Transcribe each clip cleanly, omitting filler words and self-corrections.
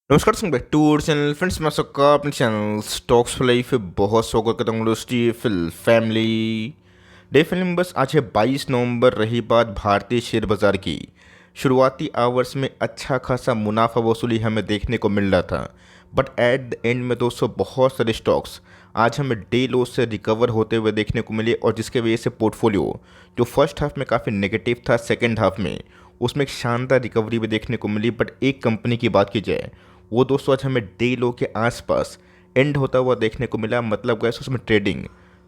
नमस्कार back to our channel friends. मैं सबका अपने चैनल स्टॉक्स फॉर लाइफ पे बहुत स्वागत करता हूँ फिल फैमिली डे फिल्म। बस आज है 22 नवंबर। रही बात भारतीय शेयर बाजार की, शुरुआती आवर्स में अच्छा खासा मुनाफा वसूली हमें देखने को मिल रहा था, बट एट द एंड में दोस्तों बहुत सारे स्टॉक्स आज हमें डे लो से रिकवर होते हुए देखने को मिले, और जिसके वजह से पोर्टफोलियो जो फर्स्ट हाफ में काफ़ी नेगेटिव था, सेकेंड हाफ में उसमें एक शानदार रिकवरी भी देखने को मिली। बट एक कंपनी की बात की जाए, वो दोस्तों आज हमें डे लो के आसपास एंड होता हुआ देखने को मिला। मतलब गैस उसमें ट्रेडिंग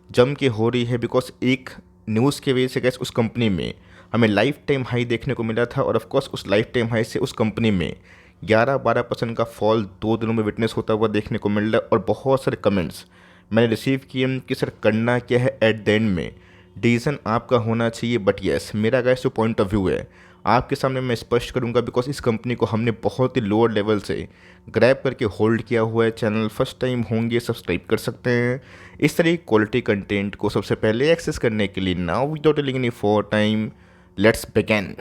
जम के हो रही है, बिकॉज एक न्यूज़ की वजह से गैस उस कंपनी में हमें लाइफ टाइम हाई देखने को मिला था, और ऑफकोर्स उस लाइफ टाइम हाई से उस कंपनी में 11-12% का फॉल 2 दिनों में विटनेस होता हुआ देखने को मिल रहा है। और बहुत सारे कमेंट्स मैंने रिसीव किए कि सर करना क्या है एट द एंड में, डिसीजन आपका होना चाहिए। बट येस, मेरा गैस जो पॉइंट ऑफ व्यू है आपके सामने मैं स्पष्ट करूंगा, बिकॉज इस कंपनी को हमने बहुत ही लोअर लेवल से ग्रैब करके होल्ड किया हुआ है। चैनल फर्स्ट टाइम होंगे सब्सक्राइब कर सकते हैं इस तरह की क्वालिटी कंटेंट को सबसे पहले एक्सेस करने के लिए। Now without telling any for time, let's begin.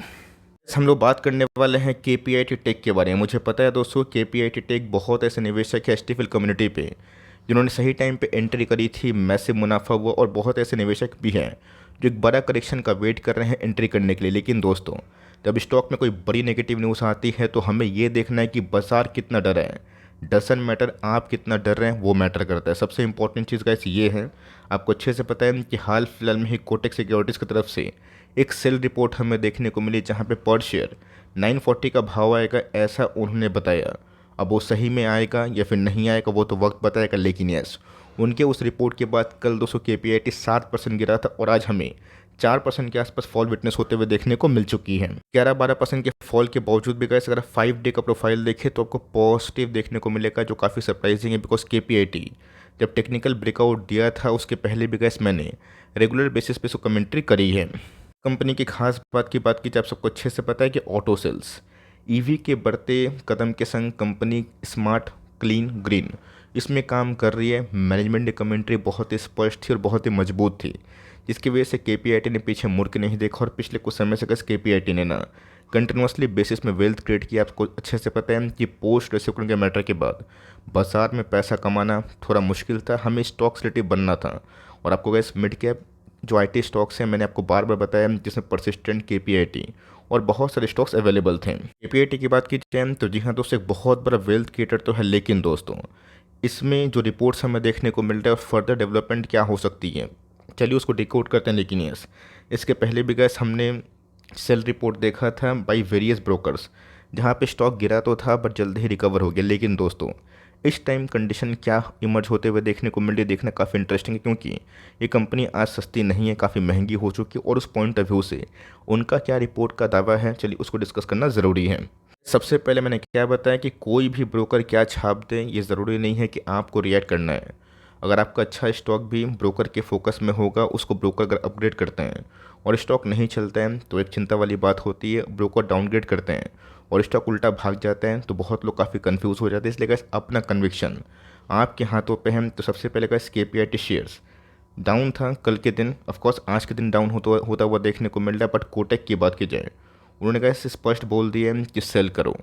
हम लोग बात करने वाले हैं केपीआईटी टेक के बारे में। मुझे पता है दोस्तों, केपीआईटी टेक बहुत ऐसे निवेशक है एसटीफिल कम्युनिटी पे जिन्होंने सही टाइम पे एंट्री करी थी, मैसिव मुनाफा हुआ, और बहुत ऐसे निवेशक भी हैं जो एक बड़ा करेक्शन का वेट कर रहे हैं एंट्री करने के लिए। लेकिन दोस्तों, जब स्टॉक में कोई बड़ी नेगेटिव न्यूज़ आती है तो हमें ये देखना है कि बाजार कितना डरा है। डजंट मैटर आप कितना डर रहे हैं, वो मैटर करता है। सबसे इंपॉर्टेंट चीज़ गाइस ये है, आपको अच्छे से पता है कि हाल फिलहाल में ही कोटक सिक्योरिटीज़ की तरफ से एक सेल रिपोर्ट हमें देखने को मिली, जहाँ पे पर शेयर 940 का भाव आएगा, ऐसा उन्होंने बताया। अब वो सही में आएगा या फिर नहीं आएगा वो तो वक्त बताएगा। लेकिन यस, उनके उस रिपोर्ट के बाद कल 200 केपीआईटी 7% गिरा था, और आज हमें 4% के आसपास फॉल विटनेस होते हुए देखने को मिल चुकी है। 11-12% के फॉल के बावजूद भी गैस अगर 5 डे का प्रोफाइल देखें तो आपको पॉजिटिव देखने को मिलेगा, जो काफ़ी सरप्राइजिंग है। बिकॉज केपीआईटी जब टेक्निकल ब्रेकआउट दिया था उसके पहले भी गैस मैंने रेगुलर बेसिस पे उसको कमेंट्री करी है। कंपनी की खास बात की जाए, आप सबको अच्छे से पता है कि ऑटो सेल्स ईवी के बढ़ते कदम के संग कंपनी स्मार्ट क्लीन ग्रीन इसमें काम कर रही है। मैनेजमेंट की कमेंट्री बहुत ही स्पष्ट थी और बहुत ही मजबूत थी, जिसकी वजह से केपीआईटी ने पीछे मुड़ के नहीं देखा, और पिछले कुछ समय से बस केपीआईटी ने ना कंटिन्यूसली बेसिस में वेल्थ क्रिएट किया। आपको अच्छे से पता है कि पोस्ट रेसिप्रोकेटिंग के मैटर के बाद बाजार में पैसा कमाना थोड़ा मुश्किल था, हमें स्टॉक सेलेक्टिव बनना था। और आपको गैस मिड कैप जो आईटी स्टॉक्स हैं, मैंने आपको बार बार बताया, जिसमें परसिस्टेंट केपीआईटी और बहुत सारे स्टॉक्स अवेलेबल थे। केपीआईटी की बात की जाए तो जी हाँ दोस्तों, एक बहुत बड़ा वेल्थ क्रिएटर तो है। लेकिन दोस्तों, इसमें जो रिपोर्ट्स हमें देखने को मिल रहा है और फर्दर डेवलपमेंट क्या हो सकती है, चलिए उसको डिकोड करते हैं। लेकिन यस, इसके पहले भी गैस हमने सेल रिपोर्ट देखा था बाई वेरियस ब्रोकर्स, जहाँ पे स्टॉक गिरा तो था बट जल्द ही रिकवर हो गया। लेकिन दोस्तों, इस टाइम कंडीशन क्या इमर्ज होते हुए देखने को मिल रही है, देखना काफ़ी इंटरेस्टिंग है, क्योंकि ये कंपनी आज सस्ती नहीं है, काफ़ी महंगी हो चुकी है। और उस पॉइंट ऑफ व्यू से उनका क्या रिपोर्ट का दावा है, चलिए उसको डिस्कस करना ज़रूरी है। सबसे पहले मैंने क्या बताया कि कोई भी ब्रोकर क्या छाप दे, ये ज़रूरी नहीं है कि आपको रिएक्ट करना है। अगर आपका अच्छा स्टॉक भी ब्रोकर के फोकस में होगा, उसको ब्रोकर अगर अपग्रेड करते हैं और स्टॉक नहीं चलता है तो एक चिंता वाली बात होती है। ब्रोकर डाउनग्रेड करते हैं और स्टॉक उल्टा भाग जाता है तो बहुत लोग काफ़ी कंफ्यूज हो जाते हैं। इसलिए गाइस, अपना कन्विक्शन आपके हाथों पे है। तो सबसे पहले गाइस, केपीआईटी शेयर्स डाउन था कल के दिन, ऑफकोर्स आज के दिन डाउन होता हुआ देखने को मिल रहा है। बट कोटक की बात की जाए, उन्होंने गाइस स्पष्ट बोल दिया है कि सेल करो।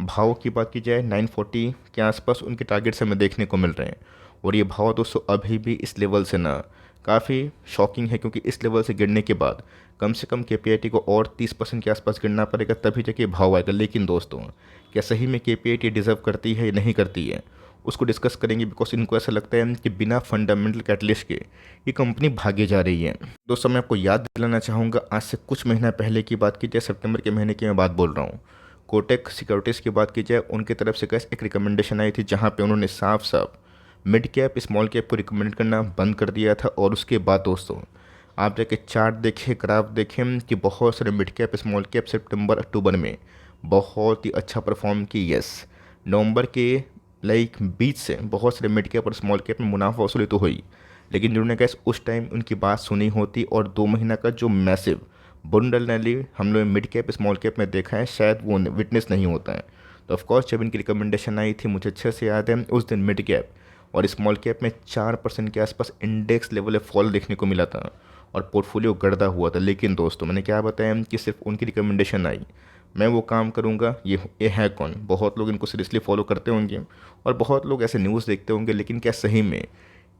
भाव की बात की जाए, 940 के आसपास उनके टारगेट्स हमें देखने को मिल रहे हैं। और ये भाव दोस्तों अभी भी इस लेवल से ना काफ़ी शॉकिंग है, क्योंकि इस लेवल से गिरने के बाद कम से कम केपीआईटी को और 30% के आसपास गिरना पड़ेगा, तभी जाके भाव आएगा। लेकिन दोस्तों, क्या सही में केपीआईटी डिजर्व करती है या नहीं करती है, उसको डिस्कस करेंगे। बिकॉज इनको ऐसा लगता है कि बिना फंडामेंटल कैटलिस्ट के ये कंपनी भागे जा रही है। दोस्तों, मैं आपको याद दिलाना चाहूँगा, आज से कुछ महीना पहले की बात की जाए, सितंबर के महीने की मैं बात बोल रहा हूँ, कोटक सिक्योरिटीज़ की बात की जाए, उनकी तरफ से कैसे एक रिकमेंडेशन आई थी, जहाँ पे उन्होंने साफ साफ मिड कैप स्मॉल कैप को रिकमेंड करना बंद कर दिया था। और उसके बाद दोस्तों, आप जाके चार्ट देखें, ग्राफ देखें कि बहुत सारे मिड कैप स्मॉल कैप सितंबर अक्टूबर में बहुत ही अच्छा परफॉर्म की। यस, नवंबर के बीच से बहुत सारे मिड कैप और स्मॉल कैप में मुनाफा वसूली तो हुई, लेकिन जिन्होंने कैसे उस टाइम उनकी बात सुनी होती और 2 महीना का जो मैसिव बुंडल रैली हम लोग मिड कैप स्मॉल कैप में देखा है, शायद वो विटनेस नहीं होता है। तो ऑफकोर्स जब इनकी रिकमेंडेशन आई थी, मुझे अच्छे से याद है, उस दिन मिड कैप और स्मॉल कैप में 4% के आसपास इंडेक्स लेवल फॉल देखने को मिला था और पोर्टफोलियो गड़दा हुआ था। लेकिन दोस्तों, मैंने क्या बताया कि सिर्फ उनकी रिकमेंडेशन आई, मैं वो काम करूँगा, ये है कौन। बहुत लोग इनको सीरियसली फॉलो करते होंगे और बहुत लोग ऐसे न्यूज़ देखते होंगे, लेकिन क्या सही में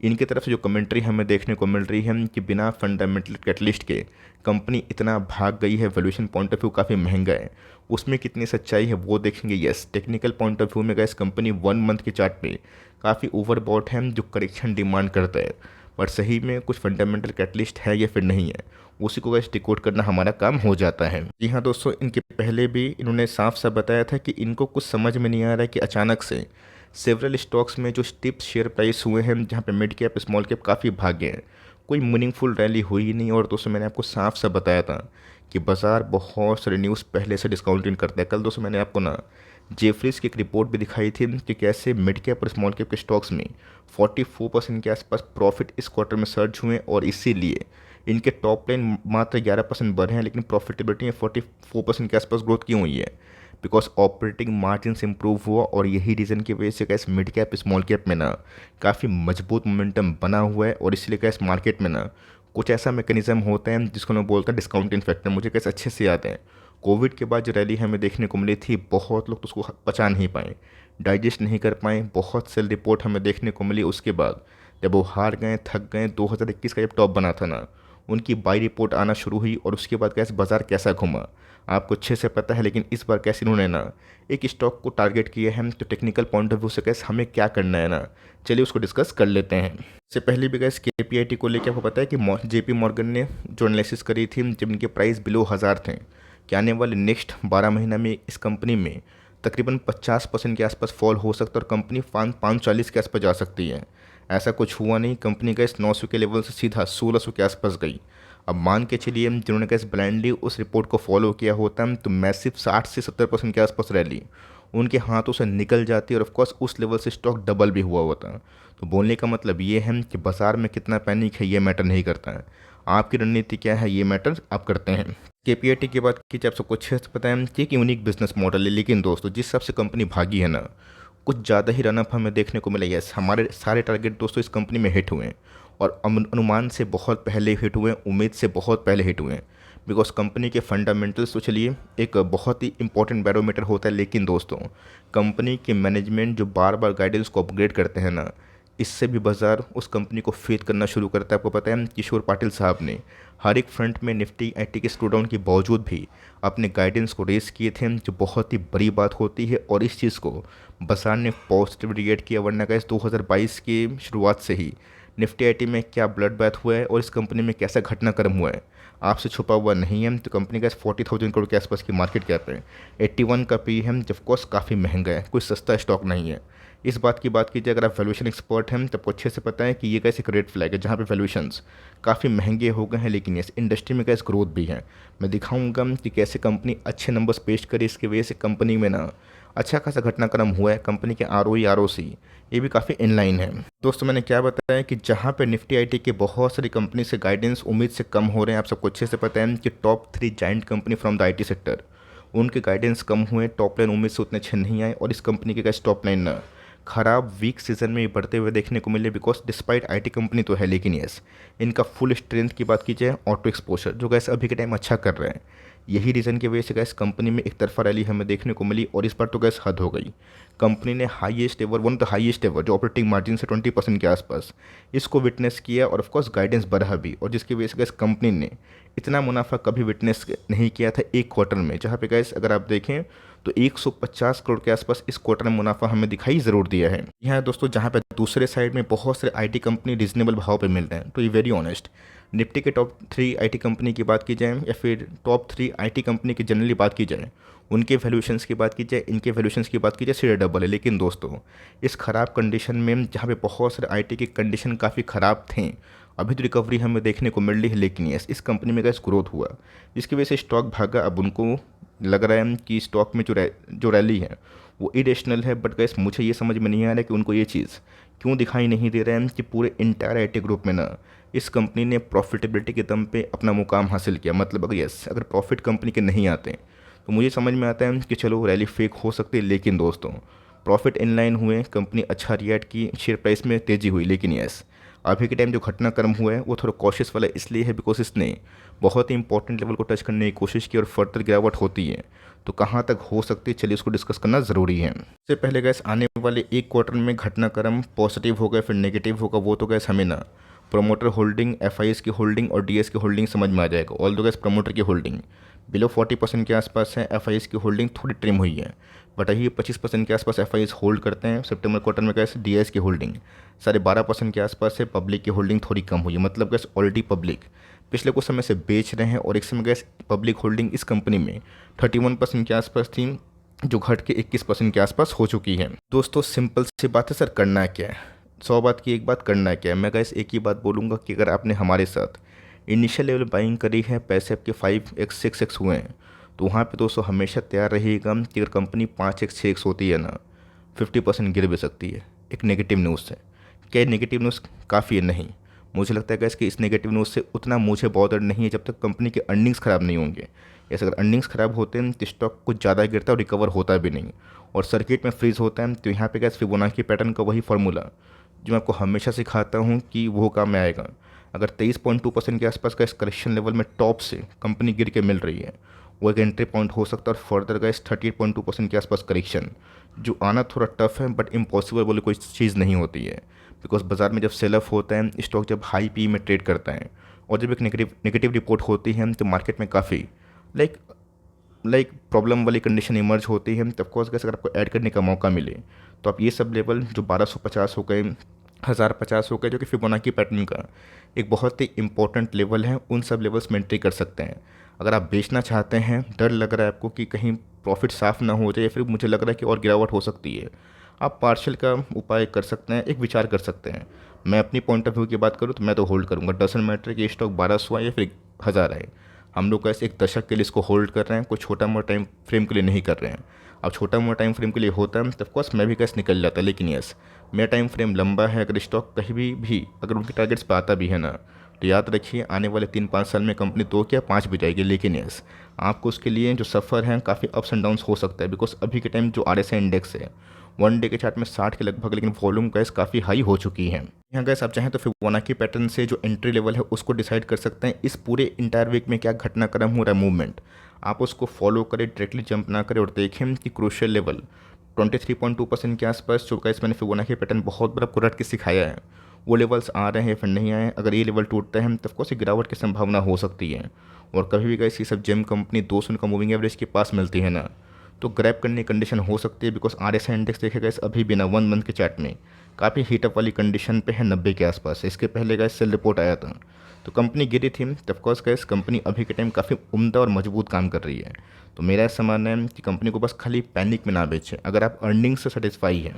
इनकी तरफ से जो कमेंट्री हमें देखने को मिल रही है कि बिना फंडामेंटल कैटलिस्ट के कंपनी इतना भाग गई है, वैल्यूएशन पॉइंट ऑफ व्यू काफ़ी महंगा है, उसमें कितनी सच्चाई है वो देखेंगे। Yes, technical point of view में गैस कंपनी 1 मंथ के चार्ट पे काफ़ी ओवरबॉट है, जो करेक्शन डिमांड करता है। पर सही में कुछ फंडामेंटल कैटलिस्ट है या फिर नहीं है, उसी को गैस डिकोड करना हमारा काम हो जाता है। जी हाँ दोस्तों, इनके पहले भी इन्होंने साफ साफ बताया था कि इनको कुछ समझ में नहीं आ रहा है कि अचानक से सेवरल स्टॉक्स में जो स्टिप शेयर प्राइस हुए हैं, जहाँ पे मिड कैप स्मॉल कैप काफ़ी भागे हैं, कोई मीनिंगफुल रैली हुई ही नहीं। और दोस्तों मैंने आपको साफ साफ बताया था कि बाजार बहुत सारे न्यूज़ पहले से डिस्काउंटिंग करता है। कल दोस्तों मैंने आपको ना जेफरीज की एक रिपोर्ट भी दिखाई थी कि कैसे मिड कैप और स्मॉल कैप के स्टॉक्स में 44% के आसपास प्रॉफिट इस क्वार्टर में सर्ज हुए, और इसीलिए इनके टॉप लाइन मात्र 11% बढ़े हैं, लेकिन प्रॉफिटेबिलिटी में 44% के आसपास ग्रोथ क्यों हुई है? बिकॉज ऑपरेटिंग मार्जिन इंप्रूव हुआ, और यही रीज़न की वजह से कैसे मिड कैप स्मॉल कैप में ना काफ़ी मजबूत मोमेंटम बना हुआ है। और इसलिए कैसे मार्केट में ना कुछ ऐसा मैकेनिज्म होता है जिसको मैं बोलता है डिस्काउंटिंग फैक्टर। मुझे कैसे अच्छे से याद है, कोविड के बाद जो रैली हमें देखने को मिली थी, बहुत लोग तो उसको पचा नहीं पाए, डाइजेस्ट नहीं कर पाए। बहुत सेल रिपोर्ट हमें देखने को मिली उसके बाद, जब वो हार गए, थक गए। 2021 का जब टॉप बना था ना, उनकी बाई रिपोर्ट आना शुरू हुई, और उसके बाद कैसे बाजार कैसा घूमा आपको अच्छे से पता है। लेकिन इस बार कैसे इन्होंने ना एक स्टॉक को टारगेट किया है, तो टेक्निकल पॉइंट ऑफ व्यू से कैसे हमें क्या करना है ना, चलिए उसको डिस्कस कर लेते हैं। इससे पहले भी गैस KPIT को लेकर आपको पता है कि JP मॉर्गन ने जो एनालिसिस करी थी, जब इनके प्राइस बिलो 1000 थे, कि आने वाले नेक्स्ट 12 महीना में इस कंपनी में तकरीबन 50% के आसपास फॉल हो सकता है, और कंपनी 540 के आसपास जा सकती है। ऐसा कुछ हुआ नहीं, कंपनी का इस 900 के लेवल से सीधा 1600 के आसपास गई। अब मान के चलिए जिन्होंने कैसे ब्लाइंडली उस रिपोर्ट को फॉलो किया होता, तो मैसिव 60 से 70% के आसपास रैली उनके हाथों से निकल जाती, और ऑफकोर्स उस लेवल से स्टॉक डबल भी हुआ होता। तो बोलने का मतलब ये है कि बाजार में कितना पैनिक है ये मैटर नहीं करता है, आपकी रणनीति क्या है ये मैटर आप करते हैं। KPIT की बात की जाए, आप सबको अच्छे से पता है कि एक यूनिक बिजनेस मॉडल है, लेकिन दोस्तों जिस हिसाब से कंपनी भागी है ना, कुछ ज़्यादा ही रनअप हमें देखने को मिला। यस, हमारे सारे टारगेट दोस्तों इस कंपनी में हिट हुए हैं, और अनुमान से बहुत पहले हिट हुए हैं, उम्मीद से बहुत पहले हिट हुए हैं। बिकॉज कंपनी के फंडामेंटल्स तो चलिए एक बहुत ही इंपॉर्टेंट बैरोमीटर होता है, लेकिन दोस्तों कंपनी के मैनेजमेंट जो बार बार गाइडेंस को अपग्रेड करते हैं ना, इससे भी बाजार उस कंपनी को फेथ करना शुरू करता है। आपको पता है किशोर पाटिल साहब ने हर एक फ्रंट में निफ्टी IT के स्लो डाउन के बावजूद भी अपने गाइडेंस को रेस किए थे, जो बहुत ही बड़ी बात होती है। और इस चीज़ को बाजार ने पॉजिटिव रिएक्ट किया, वरना गाइस 2022 की शुरुआत से ही निफ्टी IT में क्या ब्लड बैथ हुआ है और इस कंपनी में कैसा घटनाक्रम हुआ है आपसे छुपा हुआ नहीं है। तो कंपनी का 40,000 करोड़ के आसपास की मार्केट कैप है, 81 का PE है, जब कोर्स काफ़ी महंगा है, कोई सस्ता स्टॉक नहीं है। इस बात की बात कीजिए, अगर आप वैल्यूएशन एक्सपर्ट हैं तो आपको अच्छे से पता है कि ये कैसे एक रेड फ्लैग है, जहाँ पे वैल्यूएशंस काफ़ी महंगे हो गए हैं, लेकिन इस इंडस्ट्री में कैसे ग्रोथ भी है। मैं दिखाऊंगा कि कैसे कंपनी अच्छे नंबर्स पेश करे, इसकी वजह से कंपनी में ना अच्छा खासा घटनाक्रम हुआ है। कंपनी के ROE ROC ये भी काफ़ी इनलाइन है। दोस्तों मैंने क्या बताया कि जहाँ पे निफ्टी IT के बहुत सारी कंपनी से गाइडेंस उम्मीद से कम हो रहे हैं, आप सबको अच्छे से पता है कि top 3 giant company from the IT sector, उनके गाइडेंस कम हुए, टॉप लाइन उम्मीद से उतने अच्छे नहीं आए, और इस कंपनी के कैसे टॉप लाइन ना खराब वीक सीजन में बढ़ते हुए देखने को मिले। बिकॉज डिस्पाइट IT कंपनी तो है, लेकिन यस इनका फुल स्ट्रेंथ की बात की जाए, ऑटो एक्सपोजर जो गैस अभी के टाइम अच्छा कर रहे हैं, यही रीज़न की वजह से गैस कंपनी में एक तरफा रैली हमें देखने को मिली। और इस बार तो गैस हद हो गई, कंपनी ने highest ever, one of the highest ever जो ऑपरेटिंग मार्जिन से 20% के आसपास, इसको विटनेस किया, और ऑफकोर्स गाइडेंस बढ़ा भी, और जिसकी वजह से गैस कंपनी ने इतना मुनाफा कभी विटनेस नहीं किया था एक क्वार्टर में। जहाँ पे गैस अगर आप देखें तो 150 करोड़ के आसपास इस क्वार्टर में मुनाफा हमें दिखाई ज़रूर दिया है। यहाँ दोस्तों जहाँ पे दूसरे साइड में बहुत सारे IT कंपनी रिजनेबल भाव पे मिल रहे हैं, तो ये वेरी ऑनेस्ट निफ्टी के टॉप 3 IT कंपनी की बात की जाए, या फिर टॉप 3 IT कंपनी की जनरली बात की जाए, उनके वैल्यूएशंस की बात की जाए, इनके वैल्यूएशंस की बात की जाए, सीधे डबल है। लेकिन दोस्तों इस ख़राब कंडीशन में, जहाँ पे बहुत सारे IT की कंडीशन काफ़ी ख़राब थे, अभी तो रिकवरी हमें देखने को मिल रही है। लेकिन यस इस कंपनी में गैस ग्रोथ हुआ, जिसकी वजह से स्टॉक भागा। अब उनको लग रहा है कि स्टॉक में जो रैली है वो इरेशनल है, बट गैस मुझे ये समझ में नहीं आ रहा है कि उनको ये चीज़ क्यों दिखाई नहीं दे रहा है कि पूरे इंटायर IT ग्रुप में ना इस कंपनी ने प्रॉफिटेबिलिटी के दम पे अपना मुकाम हासिल किया। मतलब अगर यस अगर प्रॉफिट कंपनी के नहीं आते तो मुझे समझ में आता है कि चलो रैली फेक हो सकती है, लेकिन दोस्तों प्रॉफिट इनलाइन हुए, कंपनी अच्छा रिएक्ट की, शेयर प्राइस में तेज़ी हुई। लेकिन यस अभी के टाइम जो घटनाक्रम हुआ है वो थोड़ा कॉशियस वाला इसलिए है बिकॉज इसने बहुत ही इंपॉर्टेंट लेवल को टच करने की कोशिश की और फर्दर गिरावट होती है तो कहाँ तक हो सकती है, चलिए उसको डिस्कस करना ज़रूरी है। इससे पहले गैस आने वाले एक क्वार्टर में घटनाक्रम पॉजिटिव होगा फिर नेगेटिव होगा, वो तो गैस हमें ना प्रोमोटर होल्डिंग, एफआईएस की होल्डिंग और डीएस की होल्डिंग समझ में आ जाएगा। ऑल दो गैस प्रमोटर की होल्डिंग बिलो 40% के आसपास है, एफआईएस की होल्डिंग थोड़ी ट्रिम हुई है, बट ये 25% के आसपास एफआईएस होल्ड करते हैं। सितंबर क्वार्टर में गैस डीएस की होल्डिंग 12.5% के आसपास है, पब्लिक की होल्डिंग थोड़ी कम हुई है, मतलब गैस ऑलरेडी पब्लिक पिछले कुछ समय से बेच रहे हैं और एक समय गैस पब्लिक होल्डिंग इस कंपनी में 31% के आसपास थी जो घट के 21% के आसपास हो चुकी है। दोस्तों सिंपल सी बात है सर, करना क्या है, 100 बात की एक बात, करना क्या है। मैं गैस एक ही बात बोलूँगा कि अगर आपने हमारे साथ इनिशियल लेवल बाइंग करी है, पैसे आपके 5x 6x हुए हैं, तो वहाँ पे दोस्तों हमेशा तैयार रहिएगा कि अगर कंपनी 5x 6x होती है ना 50% गिर भी सकती है एक नेगेटिव न्यूज़ से। क्या नेगेटिव न्यूज़ काफ़ी है? नहीं, मुझे लगता है गैस कि इस नेगेटिव न्यूज़ से उतना मुझे बॉदर नहीं है जब तक कंपनी के अर्निंग्स ख़राब नहीं होंगे। ऐसे अगर अर्निंग्स ख़राब होते हैं तो स्टॉक कुछ ज़्यादा गिरता है और रिकवर होता भी नहीं और सर्किट में फ्रीज होता है। तो यहाँ पे गैस फिबोनाची पैटर्न का वही फार्मूला जो मैं आपको हमेशा सिखाता हूँ कि वो काम में आएगा। अगर 23.2% के आसपास का इस करेक्शन लेवल में टॉप से कंपनी गिर के मिल रही है, वो एक एंट्री पॉइंट हो सकता है। और फर्दर गैस 38.2% के आसपास करेक्शन जो आना थोड़ा टफ है बट इम्पॉसिबल बोले कोई चीज़ नहीं होती है, बिकॉज बाजार में जब सेल ऑफ होता है, स्टॉक जब हाई पी में ट्रेड करता है और जब एक नेगेटिव रिपोर्ट होती है तो मार्केट में काफ़ी लाइक प्रॉब्लम वाली कंडीशन इमर्ज होती है। तब कोर्स गैस अगर आपको ऐड करने का मौका मिले तो आप ये सब लेवल जो 1250 हो गए, 1050 हो गए, जो कि फिबोनाची पैटर्न का एक बहुत ही इंपॉर्टेंट लेवल है, उन सब लेवल्स में एंट्री कर सकते हैं। अगर आप बेचना चाहते हैं, डर लग रहा है आपको कि कहीं प्रॉफिट साफ़ ना हो जाए या फिर मुझे लग रहा है कि और गिरावट हो सकती है, आप पार्शियल का उपाय कर सकते हैं, एक विचार कर सकते हैं। मैं अपनी पॉइंट ऑफ व्यू की बात करूँ तो मैं तो होल्ड करूँगा, डजंट मैटर कि स्टॉक 1200 आए या फिर 1000 आए। हम लोग कैसे एक दशक के लिए इसको होल्ड कर रहे हैं, कोई छोटा मोटा टाइम फ्रेम के लिए नहीं कर रहे हैं। अब छोटा मोटा टाइम फ्रेम के लिए होता है तो ऑफकोर्स मैं भी कैसे निकल जाता, लेकिन यस मेरा टाइम फ्रेम लंबा है। अगर स्टॉक कहीं भी अगर उनके टारगेट्स पर आता भी है ना, तो याद रखिए आने वाले 3-5 साल में कंपनी 2 या 5 भी जाएगी। लेकिन यस आपको उसके लिए जो सफ़र है काफ़ी अप्स एंड डाउन्स हो सकता है, बिकॉज अभी के टाइम जो आरएसआई इंडेक्स है 1 डे के चार्ट में 60 के लगभग, लेकिन वॉल्यूम गैस काफ़ी हाई हो चुकी है। यहाँ गैस आप चाहें तो फिबोनाची पैटर्न से जो एंट्री लेवल है उसको डिसाइड कर सकते हैं। इस पूरे इंटायर वीक में क्या घटनाक्रम हो रहा है, मूवमेंट, आप उसको फॉलो करें, डायरेक्टली जंप ना करें और देखें कि क्रूशियल लेवल 23.2% के आसपास जो गैस मैंने फिबोनाची पैटर्न बहुत बड़ा रट के सिखाया है, वो लेवल्स आ रहे हैं या फिर नहीं आए। अगर ये लेवल टूटता है तो ऑफकोर्स गिरावट की संभावना हो सकती है। और कभी भी गैस ये सब जेम कंपनी 200 का मूविंग एवरेज के पास मिलती है ना, तो ग्रैब करने की कंडीशन हो सकती है, बिकॉज आरएसआई इंडेक्स देखेगा इस अभी भी ना 1 मंथ के चार्ट में काफ़ी हीटअप वाली कंडीशन पे है 90 के आसपास। इसके पहले गैस सेल रिपोर्ट आया था तो कंपनी गिरी थी, तब ऑफकोर्स गैस कंपनी अभी के टाइम काफ़ी उम्दा और मजबूत काम कर रही है। तो मेरा ऐसा मानना है कि कंपनी को बस खाली पैनिक में ना बेचें। अगर आप अर्निंग से सेटिस्फाई है,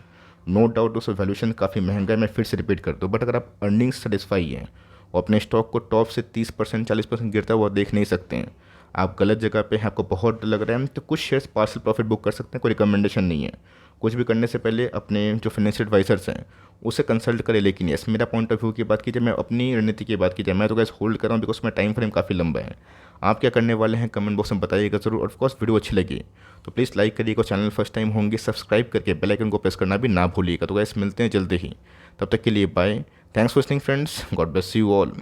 नो डाउट उसका वैल्यूशन काफ़ी महंगा है, मैं फिर से रिपीट कर दूँ, बट अगर आप अर्निंग से सेटिस्फाई है और अपने स्टॉक को टॉप से 30% 40% गिरता हुआ देख नहीं सकते हैं, आप गलत जगह पे हैं, आपको बहुत डर लग रहा है, तो कुछ शेयर्स पार्सल प्रॉफिट बुक कर सकते हैं, कोई रिकमेंडेशन नहीं है। कुछ भी करने से पहले अपने जो फाइनेंशियल एडवाइजर्स हैं उसे कंसल्ट करें। लेकिन यस मेरा पॉइंट ऑफ व्यू की बात कीजिए, मैं अपनी रणनीति की बात कीजिए, मैं तो गैस होल्ड कर रहा हूँ बिकॉज मेरा टाइम फ्रेम काफ़ी लंबा है। आप क्या करने वाले हैं कमेंट बॉक्स में बताइएगा ज़रूर। और ऑफकोर्स वीडियो अच्छी लगी तो प्लीज़ लाइक करिएगा, चैनल फर्स्ट टाइम होंगे सब्सक्राइब करके बेल आइकन को प्रेस करना भी ना भूलिएगा। तो गैस मिलते हैं जल्दी ही, तब तक के लिए bye, thanks for listening friends, God bless you all.